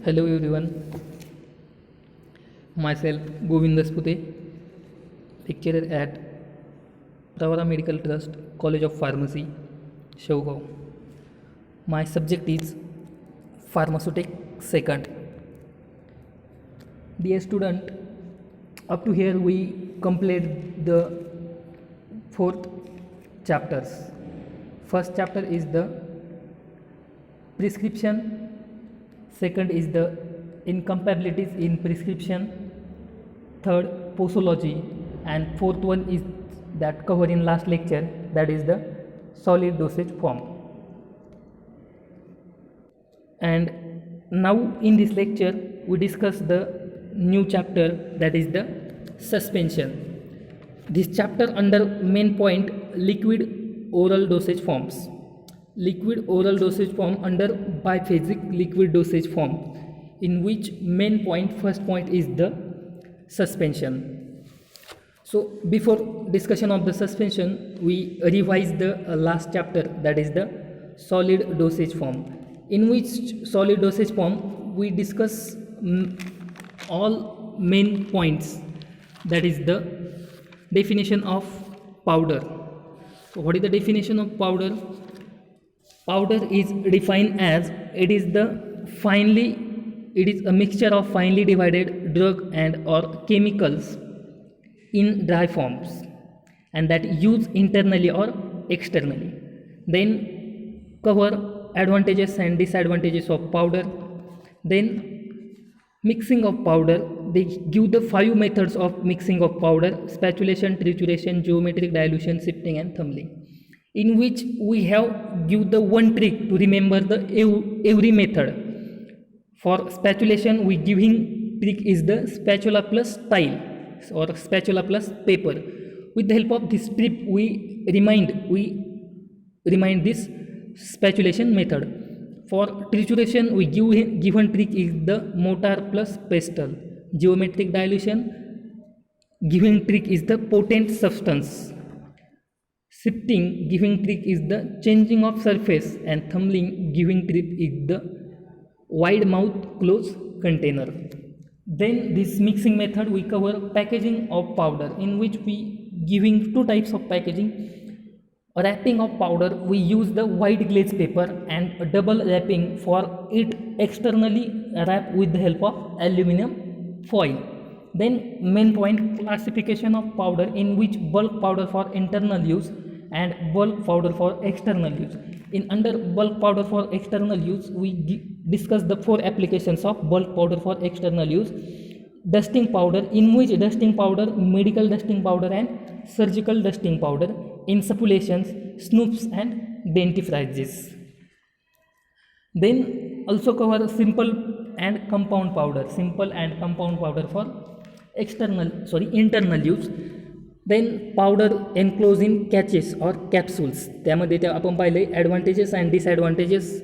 Hello everyone, myself Govind Daspute, lecturer at Pravara Medical Trust, College of Pharmacy, Shawgaon. My subject is Pharmaceutics Second. Dear student, up to here we complete the fourth chapters. First chapter is the prescription, second is the incompatibilities in prescription, third posology, and fourth one is that covered in last lecture, that is the solid dosage form. And now in this lecture we discuss the new chapter, that is the suspension. This chapter under main point liquid oral dosage forms. Liquid oral dosage form under biphasic liquid dosage form, in which main point, first point is the suspension. So before discussion of the suspension, we revise the last chapter, that is the solid dosage form, in which solid dosage form we discuss all main points, that is the definition of powder. So what is the definition of powder? Powder is defined as it is a mixture of finely divided drug and or chemicals in dry forms, and that used internally or externally. Then cover advantages and disadvantages of powder. Then mixing of powder, they give the 5 methods of mixing of powder: spatulation, trituration, geometric dilution, sifting and tumbling, in which we have give the one trick to remember the every method. For spatulation, we giving trick is the spatula plus tile or spatula plus paper. With the help of this trick we remind this spatulation method. For trituration, we given trick is the mortar plus pestle. Geometric dilution, giving trick is the potent substance. Sifting, giving trick is the changing of surface, and tumbling, giving trick is the wide mouth closed container. Then this mixing method we cover packaging of powder, in which we giving 2 types of packaging. Wrapping of powder, we use the white glaze paper, and double wrapping for it externally wrap with the help of aluminum foil. Then main point, classification of powder, in which bulk powder for internal use and bulk powder for external use. In under bulk powder for external use, we discuss the 4 applications of bulk powder for external use. Dusting powder, in which dusting powder, medical dusting powder and surgical dusting powder. Insufflations, snoops and dentifrices. Then also cover simple and compound powder for internal use. Then powder enclosed in catches or capsules, त्यामध्ये आपण पाहिले advantages and disadvantages.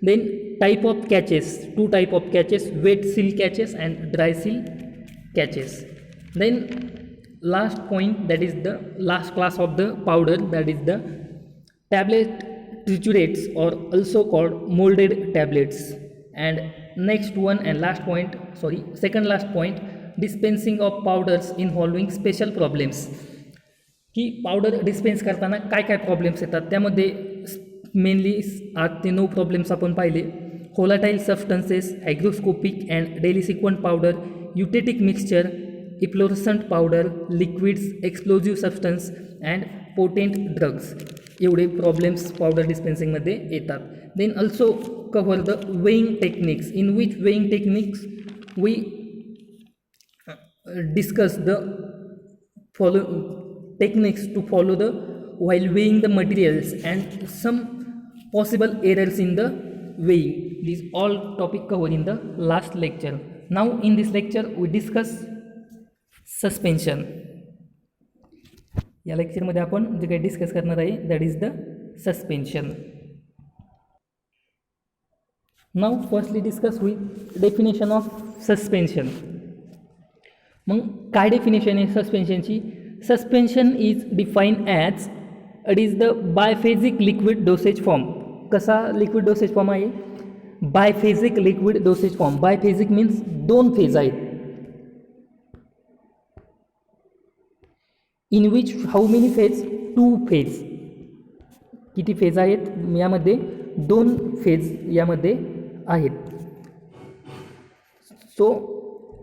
Then type of catches, 2 type of catches, wet seal catches and dry seal catches. Then last point, that is the last class of the powder, that is the tablet triturates, or also called molded tablets. And next one and second last point, dispensing of powders involving special problems, की powder dispense करताना काय काय problems येतात, त्यामध्ये mainly 8 ते 9 problems आपण पाहिले. Volatile substances, hygroscopic and deliquescent powder, eutectic mixture, efflorescent powder, liquids, explosive substance and potent drugs, एवढे प्रॉब्लेम्स पावडर डिस्पेन्सिंगमध्ये येतात. Then also cover the weighing techniques, in which weighing techniques we discuss the techniques to follow while weighing the materials and some possible errors in the weighing. These all topic covered in the last lecture. Now in this lecture we discuss suspension. या लेक्चरमध्ये आपण जे काही discuss करणार आहे, that is the suspension. Now firstly discuss with definition of suspension. मग काय definition आहे सस्पेन्शनची? Suspension is defined as it is the biphasic liquid dosage form. कसा लिक्विड डोसेज फॉर्म आहे? Biphasic liquid dosage form. Biphasic means दोन phase आहेत. In which how many phase? 2 phase. किती phase आहेत यामध्ये? 2 फेज यामध्ये आहेत. So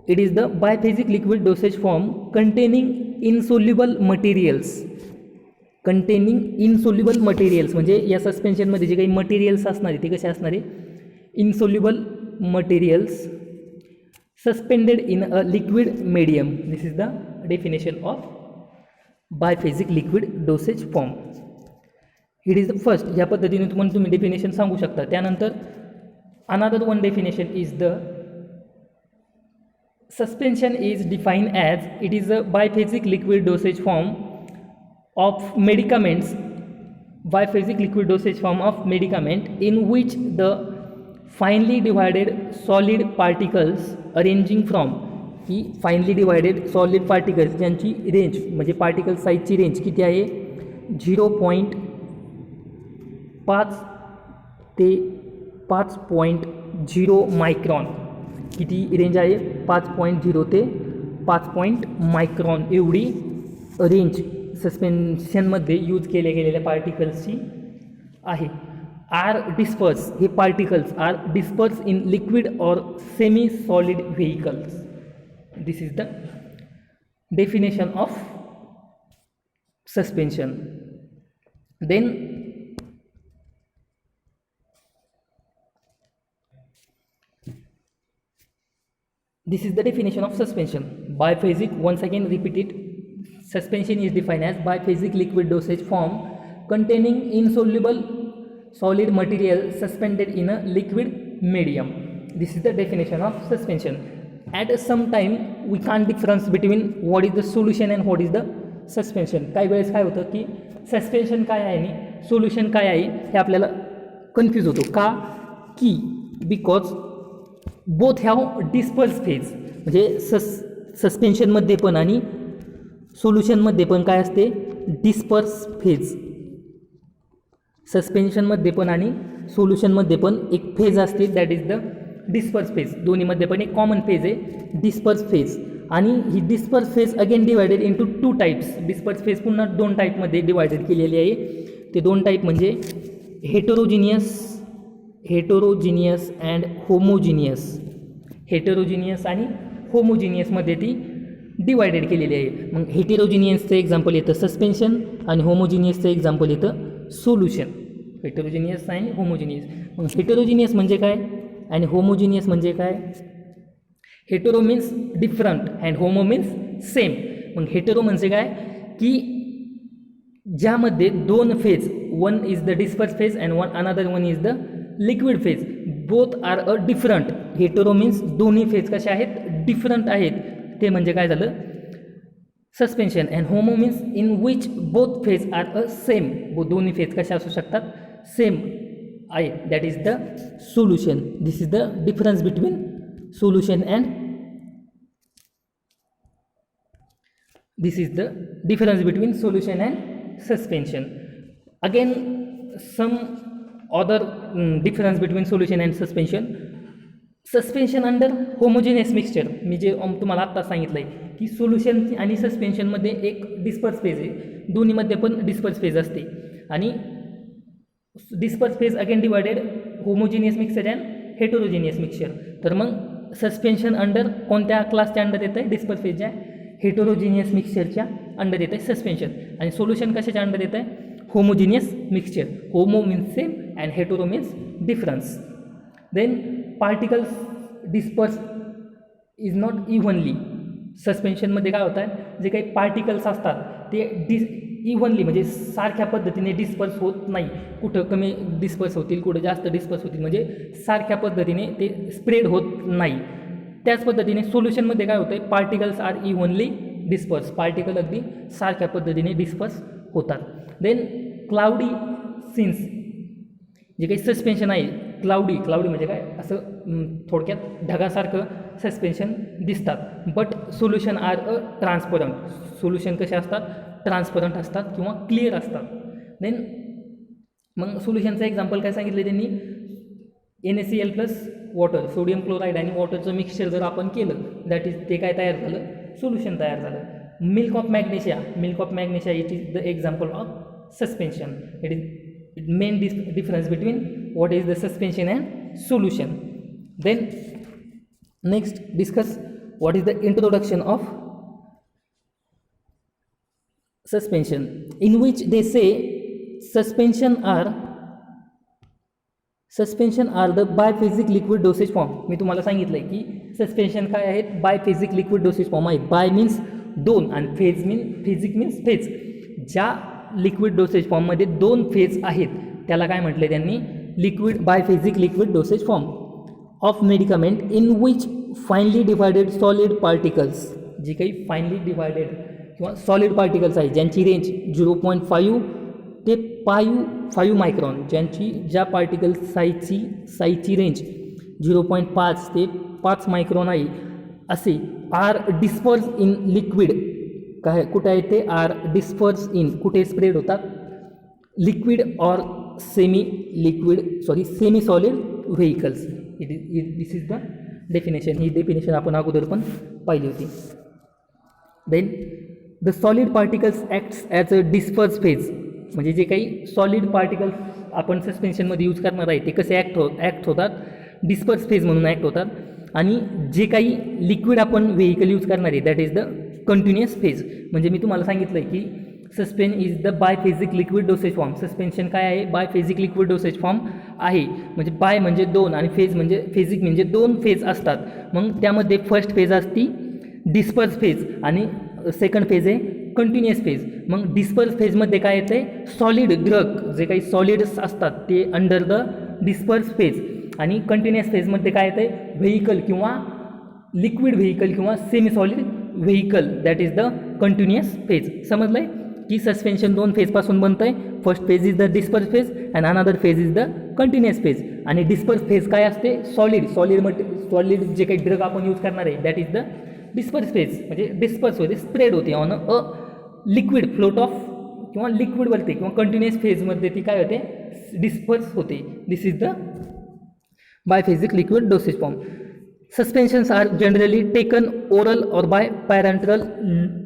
it is the biphasic liquid dosage form containing insoluble materials. Containing insoluble materials म्हणजे या सस्पेन्शनमध्ये जे काही मटेरियल्स असणार आहे ते कसे असणार आहे? Insoluble materials suspended in a liquid medium. This is the definition of biphasic liquid dosage form. It is the first. या पद्धतीने तुम्ही डेफिनेशन सांगू शकता. त्यानंतर another one definition is the suspension is defined as it is a biphasic liquid dosage form of medicaments. Biphasic liquid dosage form of medicament in which the finely divided solid particles arranging from he finally divided solid particles ज्यांची range म्हणजे particle साईजची range किती आहे? 0.5 ते 5.0 micron. किती range आहे? 5.0 ते 5 micron एवढी रेंज सस्पेन्शनमध्ये यूज केलेल्या पार्टिकल्सची आहे. Are disperse. हे particles are disperse in liquid or semi solid vehicles. This is the definition of suspension. Then this is the definition of suspension. Biphasic, once again repeat it. Suspension is defined as biphasic liquid dosage form containing insoluble solid material suspended in a liquid medium. This is the definition of suspension. At some time we can't difference between what is the solution and what is the suspension. काही वेळेस काय होतं की suspension काय आहे आणि solution काय आहे हे आपल्याला कन्फ्यूज होतो. का? की because both have disperse phase. म्हणजे सस्पेन्शनमध्ये पण आणि सोल्युशनमध्ये पण काय असते? Disperse phase. सस्पेन्शनमध्ये पण आणि सोल्युशनमध्ये पण एक फेज असते that is the disperse phase. दोन्हीमध्ये पण एक कॉमन फेज आहे डिस्पर्स फेज. आणि ही disperse phase again divided into 2 types. Disperse phase पुन्हा 2 टाईपमध्ये डिवायडेड केलेली आहे. ते 2 टाईप म्हणजे हेटेरोजिनियस अँड होमोजिनियस. हेटेरोजिनियस आणि होमोजिनियसमध्ये ती डिवायडेड केलेली आहे. मग हेटेरोजिनियसचं एक्झाम्पल येतं सस्पेन्शन आणि होमोजिनियसचं एक्झाम्पल येतं सोल्युशन. हेटेरोजिनियस आणि होमोजिनियस. मग हेटेरोजिनियस म्हणजे काय आणि होमोजिनियस म्हणजे काय? Hetero means different and homo means same. मग हेटेरो म्हणजे काय की ज्यामध्ये 2 phase, one is the disperse phase and another one is the liquid phase. Both are a different. Hetero means दोन्ही फेज कसे आहेत? डिफरंट आहेत. ते म्हणजे काय झालं? Suspension. And homo means in which both phase are a same. दोन्ही phase कशा असू शकतात? सेम आहे. That is the solution. This is the difference between solution and suspension. Again some other difference between solution and suspension. Suspension under homogeneous mixture. मी जे तुम्हाला आत्ता सांगितलं आहे की सोल्युशन आणि सस्पेन्शनमध्ये एक डिस्पर्स फेज आहे. दोन्हीमध्ये पण डिस्पर्स फेज असते. आणि disperse phase again divided homogeneous mixture and heterogeneous mixture. तर मग सस्पेन्शन अंडर कोणत्या क्लासच्या अंडर येतं आहे? डिस्पर्स फेजच्या हेटेरोजिनियस मिक्सचरच्या अंडर येतं आहे सस्पेन्शन. आणि सोल्युशन कशाच्या अंडर येतं आहे? Homogeneous mixture. Homo means same and hetero means difference. Then particles disperse is not evenly. सस्पेन्शनमध्ये काय होतं आहे? जे काही पार्टिकल्स असतात ते इव्हनली म्हणजे सारख्या पद्धतीने डिस्पर्स होत नाही. कुठं कमी डिस्पर्स होतील, कुठं जास्त डिस्पर्स होतील, म्हणजे सारख्या पद्धतीने ते स्प्रेड होत नाही. त्याच पद्धतीने सोल्युशनमध्ये काय होतं आहे? Particles are evenly disperse. Particle अगदी सारख्या पद्धतीने डिस्पर्स होतात. Then cloudy seems. जे काही सस्पेन्शन आहे क्लाउडी म्हणजे काय? असं थोडक्यात ढगासारखं सस्पेन्शन दिसतात. But solution are a transparent. Solution कसे असतात? ट्रान्सपरंट असतात किंवा क्लिअर असतात. देन मग सोल्युशनचं एक्झाम्पल काय सांगितलं त्यांनी? NaCl plus water, sodium chloride आणि वॉटरचं मिक्सचर जर आपण केलं, दॅट इज ते काय तयार झालं, सोल्युशन तयार झालं. Milk of magnesia it is the example of suspension. It main difference between what is the suspension and solution. Then next discuss what is the introduction of suspension, in which they say suspension are the biphasic liquid dosage form. मी तुम्हाला सांगितलं आहे की suspension काय आहेत, बायफेजिक liquid dosage form आहेत. Bye means दोन आणि phasic means phase. ज्या लिक्विड डोसेज फॉर्ममध्ये दोन फेज आहेत त्याला काय म्हटले त्यांनी, biphasic liquid dosage form of medicament in which finely divided solid particles, जी काही फाईनली डिवायडेड किंवा सॉलिड पार्टिकल्स आहेत ज्यांची रेंज 0.5 ते 5 मायक्रॉन, ज्या पार्टिकल साईजची रेंज 0.5 ते 5 मायक्रॉन आहे, असे आर डिस्पर्स इन लिक्विड. काय कुठे आहे ते, आर डिस्पर्स इन, कुठे स्प्रेड होतात, liquid or semi solid vehicles. This is the definition. ही डेफिनेशन आपण अगोदर पण पाहिली होती. Then the solid particles acts as a disperse phase, म्हणजे जे काही सॉलिड पार्टिकल्स आपण सस्पेन्शनमध्ये यूज करणार आहे ते कसे ॲक्ट होतात, डिस्पर्स फेज म्हणून ॲक्ट होतात. आणि जे काही लिक्विड आपण व्हेकल यूज करणार आहे that is the continuous phase. म्हणजे मी तुम्हाला सांगितलं आहे की suspension is the biphasic liquid dosage form. Suspension काय आहे, बायफेजिक लिक्विड डोसेज फॉर्म आहे. म्हणजे बाय म्हणजे दोन आणि फेज म्हणजे फेजिक म्हणजे दोन फेज असतात. मग त्यामध्ये फर्स्ट फेज असती डिस्पर्स फेज आणि सेकंड फेज आहे कंटिन्युअस फेज. मग डिस्पर्स फेजमध्ये काय येते, सॉलिड ड्रग जे काही सॉलिड्स असतात ते अंडर द डिस्पर्स फेज. आणि कंटिन्युअस फेजमध्ये काय येते, व्हेकल किंवा लिक्विड व्हेकल किंवा semi solid vehicle, that is the continuous phase. समजलं आहे की सस्पेन्शन दोन फेजपासून बनतं आहे. First phase is the disperse phase and another phase is the continuous phase. आणि डिस्पर्स फेज काय असते, सॉलिड जे काही ड्रग आपण यूज करणार आहे that is the disperse phase. म्हणजे डिस्पर्स होते, स्प्रेड होते on a liquid float of किंवा लिक्विडवरती किंवा कंटिन्युअस फेजमध्ये ती काय होते, डिस्पर्स होते. This is the biphasic liquid dosage form. Suspensions are generally taken oral और बाय पॅरेंटरल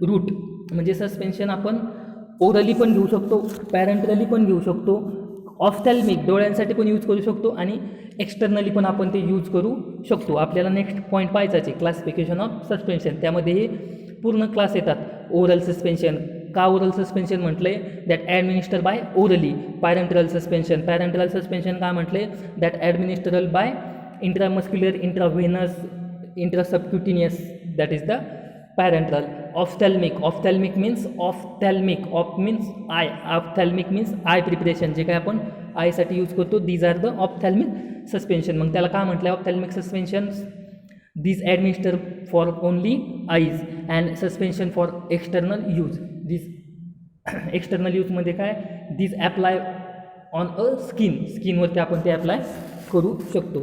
रूट. म्हणजे सस्पेन्शन आपण ओरली पण घेऊ शकतो, पॅरेंटरली पण घेऊ शकतो, ऑफ्थॅल्मिक डोळ्यांसाठी पण यूज करू शकतो आणि एक्सटर्नली पण आपण ते यूज करू शकतो. आपल्याला नेक्स्ट पॉईंट पाहायचाच आहे, क्लासिफिकेशन ऑफ सस्पेन्शन. त्यामध्ये हे पूर्ण क्लास येतात. ओरल सस्पेन्शन, का ओरल सस्पेन्शन म्हटलं आहे, that administer by orally. Parenteral suspension का म्हटले, that administered by intramuscular, intravenous, intrasubcutaneous, that is the parenteral. Ophthalmic means eye preparation, जे काय आपण आयसाठी यूज करतो, these are the ophthalmic suspension. मग त्याला काय म्हटलं, ophthalmic suspension these administer for only eyes and suspension for external use. दीज एक्सटर्नल यूजमध्ये काय, दीज ॲप्लाय ऑन अ स्किनवरती आपण ते अप्लाय करू शकतो.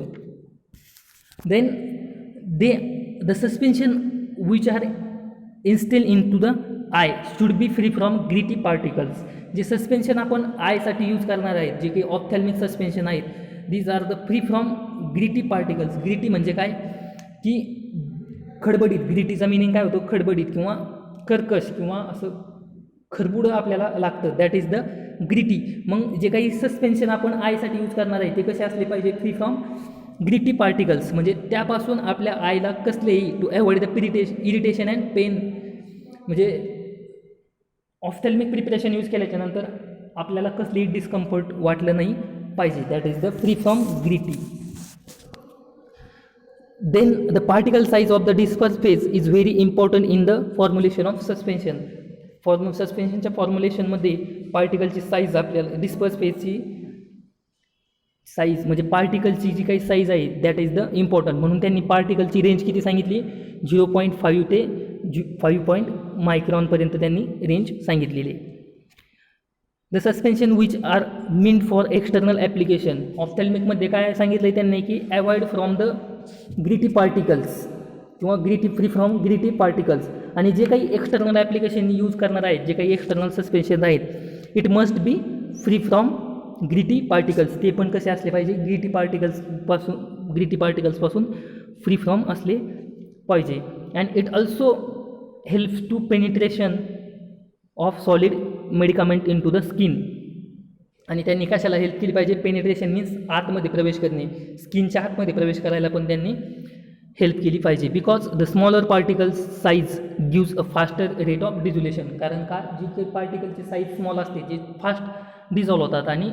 Then the suspension which are instil into the eye should be free from gritty particles. जे suspension आपण आयसाठी यूज करणार आहेत, जे काही ऑफ्थॅल्मिक सस्पेन्शन आहेत, these are the free from gritty particles. Gritty म्हणजे काय की खडबडीत. ग्रिटीचा मिनिंग काय होतो, खडबडीत किंवा कर्कश किंवा असं खरबुडं आपल्याला लागतं, दॅट इज द ग्रिटी. मग जे काही सस्पेन्शन आपण आयसाठी यूज करणार आहे ते कसे असले पाहिजे, फ्री फ्रॉम ग्रिटी पार्टिकल्स. म्हणजे त्यापासून आपल्या आयला कसलेही, to avoid the irritation and pain. म्हणजे ऑफ्थॅल्मिक प्रिपरेशन यूज केल्याच्यानंतर आपल्याला कसलेही डिस्कम्फर्ट वाटलं नाही पाहिजे, that is the free from gritty. Then the particle size of the disperse phase is very important in the formulation of suspension. सस्पेन्शनच्या फॉर्म्युलेशनमध्ये पार्टिकलची साईज, आपल्याला डिस्पर्स फेजची साईज म्हणजे पार्टिकलची जी काही साईज आहे दॅट इज द इम्पॉर्टंट. म्हणून त्यांनी पार्टिकलची रेंज किती सांगितली, 0.5 ते 5 मायक्रॉनपर्यंत त्यांनी रेंज सांगितलेली आहे. The suspension which are meant for external application. ऑफ्थॅल्मिकमध्ये काय सांगितलं आहे त्यांनी की avoid from the gritty particles किंवा फ्री फ्रॉम ग्रिटी पार्टिकल्स. आणि जे काही एक्सटर्नल ॲप्लिकेशन यूज करणार आहेत, जे काही एक्सटर्नल सस्पेन्शन आहेत, it must be free from gritty particles, ते पण कसे असले पाहिजे, ग्रिटी पार्टिकल्सपासून फ्री फ्रॉम असले पाहिजे. And it also helps to penetration of solid medicament into the skin. आणि त्यांनी कशाला हेल्प केली पाहिजे, पेनिट्रेशन मीन्स आतमध्ये प्रवेश करणे, स्किनच्या आतमध्ये प्रवेश करायला पण त्यांनी हेल्प केली पाहिजे. Because the smaller particles size gives a faster rate of dissolution. कारण का, जिथे पार्टिकलची साईज स्मॉल असते जे फास्ट डिझॉल्व होतात. आणि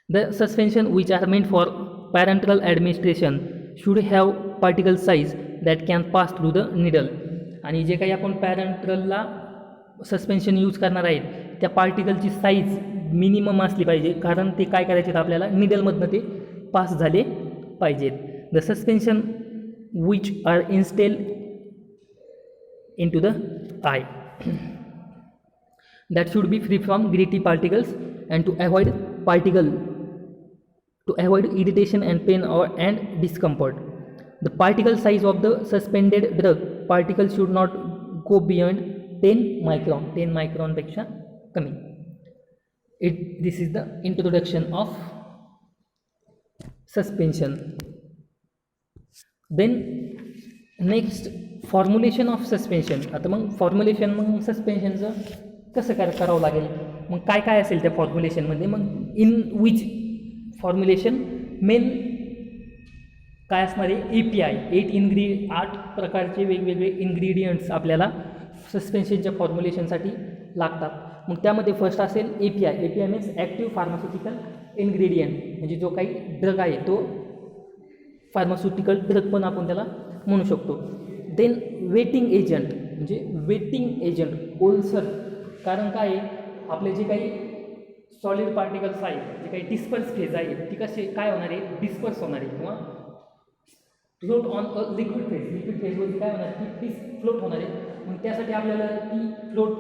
the suspension which are meant for parental administration should have particle size that can pass through the needle. आणि जे काही आपण पॅरेंट्रलला सस्पेन्शन यूज करणार आहेत त्या पार्टिकलची साईज मिनिमम असली पाहिजे, कारण ते काय करायचे आपल्याला निडलमधनं ते पास झाले पाहिजेत. The suspension which are instil into the eye that should be free from gritty particles and to avoid irritation and pain and discomfort. The particle size of the suspended drug particle should not go beyond 10 micron, 10 मायक्रॉनपेक्षा कमी. This is the introduction of suspension. Then next formulation of suspension. आता मग सस्पेन्शनचं कसं करावं लागेल, मग काय काय असेल त्या फॉर्म्युलेशनमध्ये, मग इन विच फॉर्म्युलेशन मेन काय असणार आहे, API 8 प्रकारचे वेगवेगळे इन्ग्रेडियंट्स आपल्याला सस्पेन्शनच्या फॉर्म्युलेशनसाठी लागतात. मग त्यामध्ये फर्स्ट असेल API means active pharmaceutical ingredient, म्हणजे जो काही ड्रग आहे तो फार्मास्युटिकल ड्रग पण आपण त्याला म्हणू शकतो. देन वेटिंग एजंट ओलसर. कारण काय आहे, आपले जे काही सॉलिड पार्टिकल्स आहेत, जे काही डिस्पर्स फेज आहे ती काय होणार आहे, डिस्पर्स होणार आहे किंवा फ्लोट ऑन अ लिक्विड फेजवरती काय होणार, ती फ्लोट होणार आहे. मग त्यासाठी आपल्याला ती फ्लोट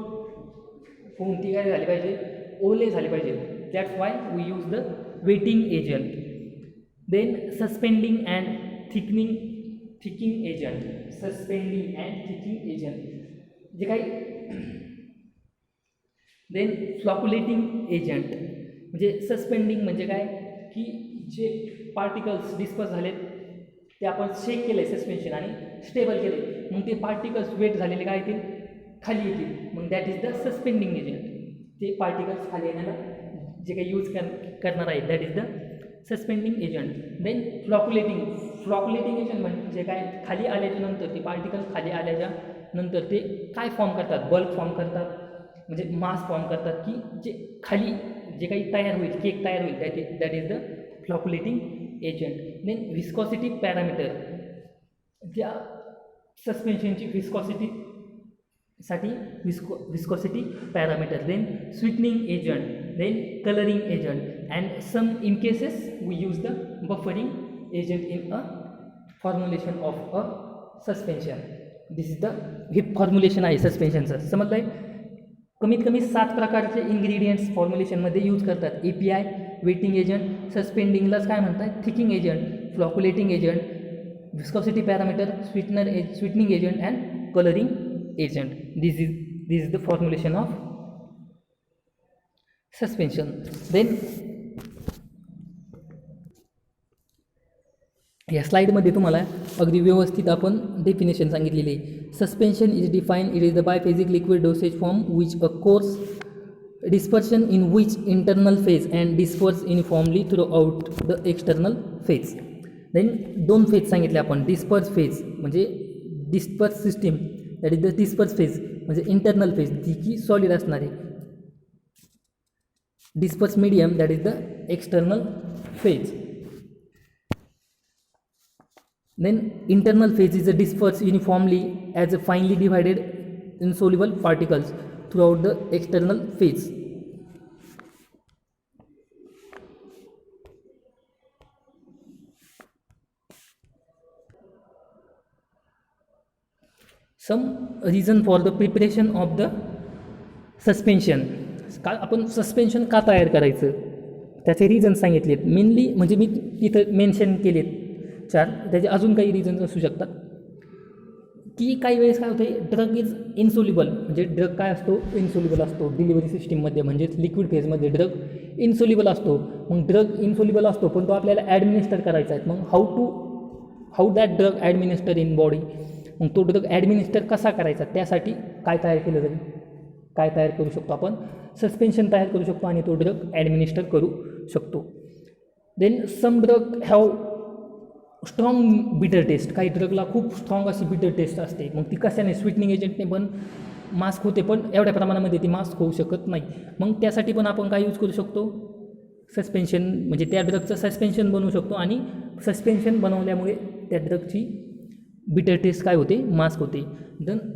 होऊन ती काय झाली पाहिजे, ओले झाले पाहिजे. That's why we use the wetting agent. Then suspending and thickening agent जे काही. देन फ्लॉक्युलेटिंग एजंट, म्हणजे सस्पेंडिंग म्हणजे काय, की जे पार्टिकल्स डिस्पर्स झालेत ते आपण शेक केलं आहे सस्पेन्शन आणि स्टेबल केले, मग ते पार्टिकल्स वेट झालेले काय येतील, खाली येतील. मग that is the suspending agent. ते पार्टिकल्स खाली येण्याला जे काही यूज करणार आहे that is the suspending agent. Then flocculating agent म्हणजे काय, खाली आल्याच्या नंतर ते पार्टिकल्स खाली आल्याच्या नंतर ते काय फॉर्म करतात, बल्क फॉर्म करतात, म्हणजे मास फॉर्म करतात, की जे खाली जे काही तयार होईल, केक तयार होईल, that is the flocculating agent. Then viscosity parameter, त्या सस्पेन्शनची विस्कॉसिटीसाठी viscosity parameter. Then sweetening agent, then colouring agent, and some in cases we use the buffering agent in a formulation of a suspension. This is the हे formulation आहे सस्पेन्शनचं. समजलं आहे. कमीत कमी 7 प्रकारचे इन्ग्रेडियंट्स फॉर्म्युलेशनमध्ये यूज करतात. API, वेटिंग एजंट, सस्पेंडिंगलाच काय म्हणतात thickening agent, flocculating agent, viscosity parameter, sweetening agent and colouring agent. This is the formulation of suspension. Then या स्लाईडमध्ये तुम्हाला अगदी व्यवस्थित आपण डेफिनेशन सांगितलेली आहे. Suspension is define, it is the biphasic liquid dosage form which a coarse dispersion in which internal phase and disperse uniformly throughout the external phase. Then 2 phase सांगितले आपण. डिस्पर्स फेज म्हणजे disperse system, that is the disperse phase म्हणजे internal phase जी की solid असणार आहे. Disperse medium that is the external phase. Then internal phase is dispersed uniformly as a finely divided insoluble particles throughout the external phase. Some reason for the preparation of the suspension. का आपण suspension का तयार करायचं त्याचे reason सांगितलेत. Mainly म्हणजे मी तिथं mention केलेत 4, त्याचे अजून काही रिझन्स असू शकतात. की काही वेळेस काय होते, ड्रग इज इन्सोल्युबल, म्हणजे ड्रग काय असतो, इन्सोल्युबल असतो डिलिव्हरी सिस्टीममध्ये, म्हणजेच लिक्विड फेजमध्ये ड्रग इन्सोल्युबल असतो. मग ड्रग इन्सोल्युबल असतो पण तो आपल्याला ॲडमिनिस्टर करायचा आहे. मग how that drug administer in body, मग तो ड्रग ॲडमिनिस्टर कसा करायचा, त्यासाठी काय तयार केलं जाईल, काय तयार करू शकतो आपण, सस्पेन्शन तयार करू शकतो आणि तो ड्रग ॲडमिनिस्टर करू शकतो. Then some drug have strong bitter taste, काही ड्रगला खूप स्ट्रॉंग अशी बिटर टेस्ट असते. मग ती कशाने, स्वीटनिंग एजंटने पण मास्क होते, पण एवढ्या प्रमाणामध्ये ती मास्क होऊ शकत नाही. मग त्यासाठी पण आपण काय यूज करू शकतो, सस्पेन्शन, म्हणजे त्या ड्रगचं सस्पेन्शन बनवू शकतो आणि सस्पेन्शन बनवल्यामुळे त्या ड्रगची बिटर टेस्ट काय होते, मास्क होते.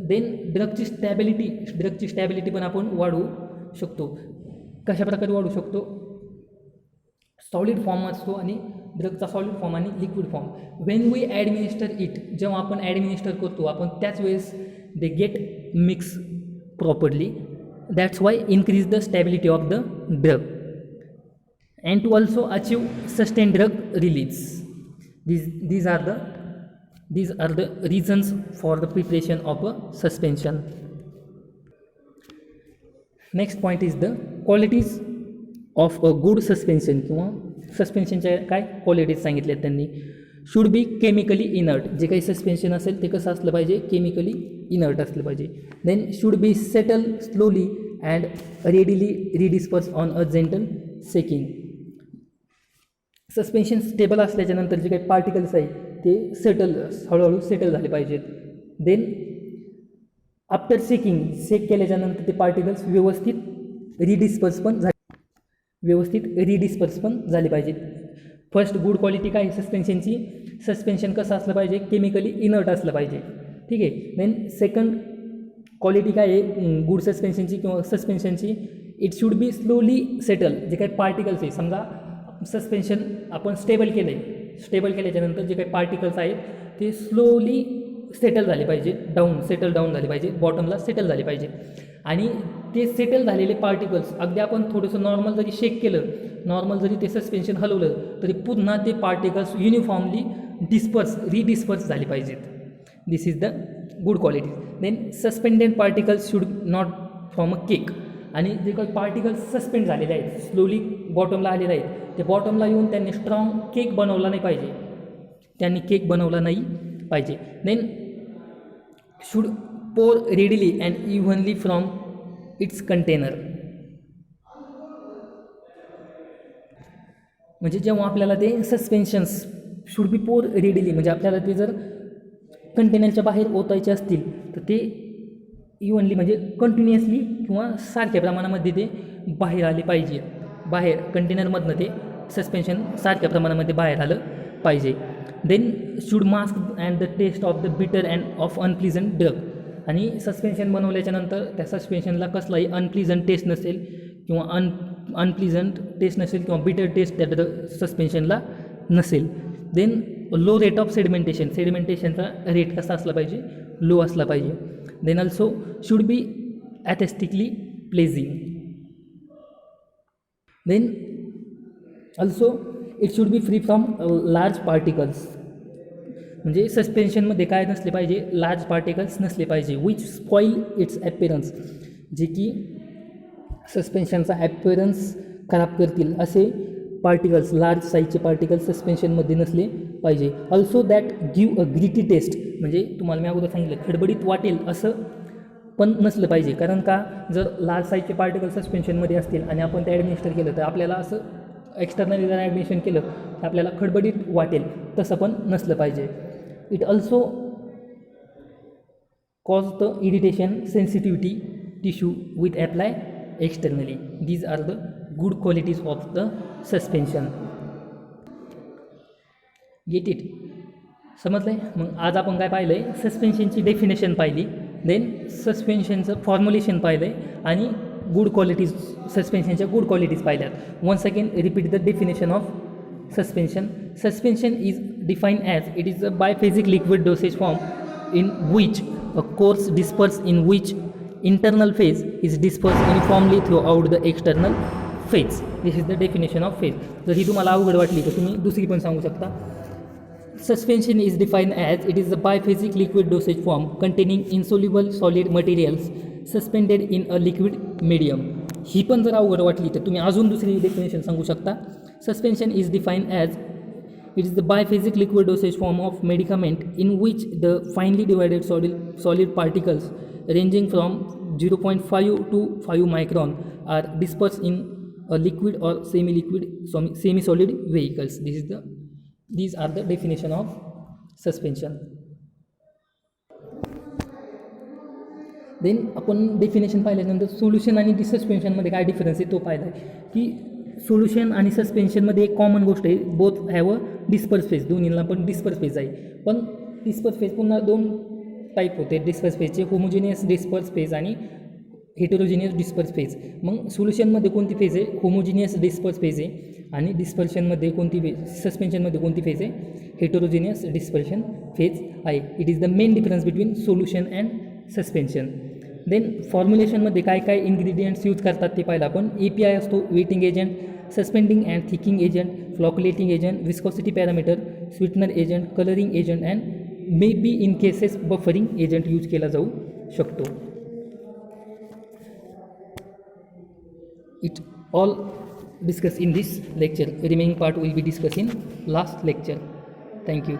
देन ड्रगची स्टॅबिलिटी पण आपण वाढवू शकतो. कशाप्रकारे वाढवू शकतो, सॉलिड फॉर्म असतो आणि ड्रगचा सॉलिड फॉर्म आणि liquid form. When we administer it, जेव्हा आपण ॲडमिनिस्टर करतो आपण त्याच वेळेस they get mix properly. That's why increase the stability of the drug and to also achieve sustain drug release. these are the reasons for the preparation of a suspension. Next point is the qualities of a good suspension, किंवा सस्पेन्शनच्या काय qualities सांगितल्या त्यांनी. Should be chemically inert, जे काही suspension असेल ते कसं असलं पाहिजे, केमिकली इनर्ट असलं पाहिजे. Then should be settle slowly and readily redisperse on a gentle shaking. Suspension stable असल्याच्यानंतर जे काही पार्टिकल्स आहे ते हळूहळू सेटल झाले पाहिजेत. देन आफ्टर सेक केल्याच्यानंतर ते पार्टिकल्स व्यवस्थित रिडिस्पर्स पण झाले पाहिजेत. फर्स्ट गुड क्वालिटी काय आहे सस्पेन्शनची, सस्पेन्शन कसं असलं पाहिजे, केमिकली इनर्ट असलं पाहिजे. ठीक आहे. देन सेकंड क्वालिटी काय आहे गुड सस्पेन्शनची किंवा सस्पेन्शनची, it should be slowly settle. जे काही पार्टिकल्स आहे, समजा सस्पेन्शन आपण स्टेबल केल्याच्यानंतर जे काही पार्टिकल्स आहेत ते स्लोली सेटल झाले पाहिजे, सेटल डाऊन झाले पाहिजे, बॉटमला सेटल झाले पाहिजे. आणि ते सेटल झालेले पार्टिकल्स अगदी आपण थोडंसं नॉर्मल जरी शेक केलं, नॉर्मल जरी ते सस्पेन्शन हलवलं तरी पुन्हा ते पार्टिकल्स युनिफॉर्मली रिडिस्पर्स झाले पाहिजेत. This is the good quality. Then suspended particles should not from a cake. आणि जे काही पार्टिकल्स सस्पेंड झालेले आहेत, स्लोली बॉटमला आलेले आहेत, ते बॉटमला येऊन त्यांनी स्ट्रॉंग केक बनवला नाही पाहिजे. देन शुड पोर readily and evenly from its container. म्हणजे जेव्हा आपल्याला ते सस्पेन्शन्स शुड बी पोर रेडिली, म्हणजे आपल्याला ते जर कंटेनरच्या बाहेर ओतायचे असतील तर ते इव्हनली म्हणजे कंटिन्युअसली किंवा सारख्या प्रमाणामध्ये ते बाहेर आले पाहिजे. बाहेर कंटेनरमधनं ते सस्पेन्शन सारख्या प्रमाणामध्ये बाहेर आलं पाहिजे. Then should mask and the taste of the bitter and of unpleasant drug. आणि सस्पेन्शन बनवल्याच्यानंतर त्या सस्पेन्शनला कसलाही अनप्लिझंट टेस्ट नसेल किंवा बिटर टेस्ट त्या सस्पेन्शनला नसेल. देन लो रेट ऑफ सेडिमेंटेशनचा रेट कसा असला पाहिजे, लो असला पाहिजे. Then also should be aesthetically pleasing. Then also it should be free from large particles. म्हणजे सस्पेन्शनमध्ये काय नसले पाहिजे, लार्ज पार्टिकल्स नसले पाहिजे विच स्पॉईल इट्स ॲपिरन्स, जे की सस्पेन्शनचा ॲपिरन्स खराब करतील असे पार्टिकल्स, लार्ज साईजचे पार्टिकल्स सस्पेन्शनमध्ये नसले पाहिजे. Also that give a gritty taste. म्हणजे तुम्हाला मी अगोदर सांगितलं खडबडीत वाटेल असं पण नसलं पाहिजे. कारण का, जर लार्ज साईजचे पार्टिकल सस्पेन्शनमध्ये असतील आणि आपण ते ॲडमिनिस्टर केलं तर आपल्याला असं एक्सटर्नली जर ॲडमिशन केलं तर आपल्याला खडबडीत वाटेल, तसं पण नसलं पाहिजे. It also cause the irritation sensitivity tissue with apply externally. These are the good qualities of the suspension. Get it, समजलं आहे. मग आज आपण काय पाहिलं आहे, सस्पेन्शनची डेफिनेशन पाहिली, देन सस्पेन्शनचं फॉर्म्युलेशन पाहिलं आहे आणि गुड क्वालिटीज, सस्पेन्शनच्या गुड क्वालिटीज पाहिल्यात. Once again repeat the definition of suspension. Suspension is define as it is a biphasic liquid dosage form in which a coarse disperse in which internal phase is dispersed uniformly throughout the external phase. This is the definition of phase. जर ही तुम्हाला अवघड वाटली तर तुम्ही दुसरी पण सांगू शकता. Suspension is defined as it is a biphasic liquid dosage form containing insoluble solid materials suspended in a liquid medium. ही पण जर अवघड वाटली तर तुम्ही अजून दुसरी डेफिनेशन सांगू शकता. Suspension is defined as it is the biphasic liquid dosage form of medicament in which the finely divided solid particles ranging from 0.5 to 5 micron are dispersed in a liquid or semi-solid vehicles. These are the definition of suspension. Then आपण definition पाहिल्यानंतर solution आणि डिसस्पेन्शनमध्ये काय difference आहे तो पाहिला आहे की सोल्युशन आणि सस्पेन्शनमध्ये एक कॉमन गोष्ट आहे, both have a disperse phase, दोन्हीला पण डिस्पर्स फेज आहे. पण डिस्पर्स फेज पुन्हा दोन टाईप होते डिस्पर्स फेजचे, होमोजिनियस डिस्पर्स फेज आणि हेटेरोजिनियस डिस्पर्स फेज. मग सोल्युशनमध्ये कोणती फेज आहे? होमोजिनियस डिस्पर्स फेज आहे. आणि डिस्पर्शनमध्ये कोणती फेज, सस्पेन्शनमध्ये कोणती फेज आहे? हेटेरोजिनियस डिस्पर्शन फेज आहे. It is the main difference between solution and suspension. Then फॉर्म्युलेशनमध्ये काय काय इन्ग्रेडियंट्स यूज करतात ते पाहिलं आपण. API असतो, wetting agent, suspending and thickening agent, flocculating agent, viscosity parameter, sweetener agent, colouring agent and may be in cases buffering agent use केला जाऊ शकतो. It all discuss in this lecture. Remaining part will be discuss in last lecture. Thank you.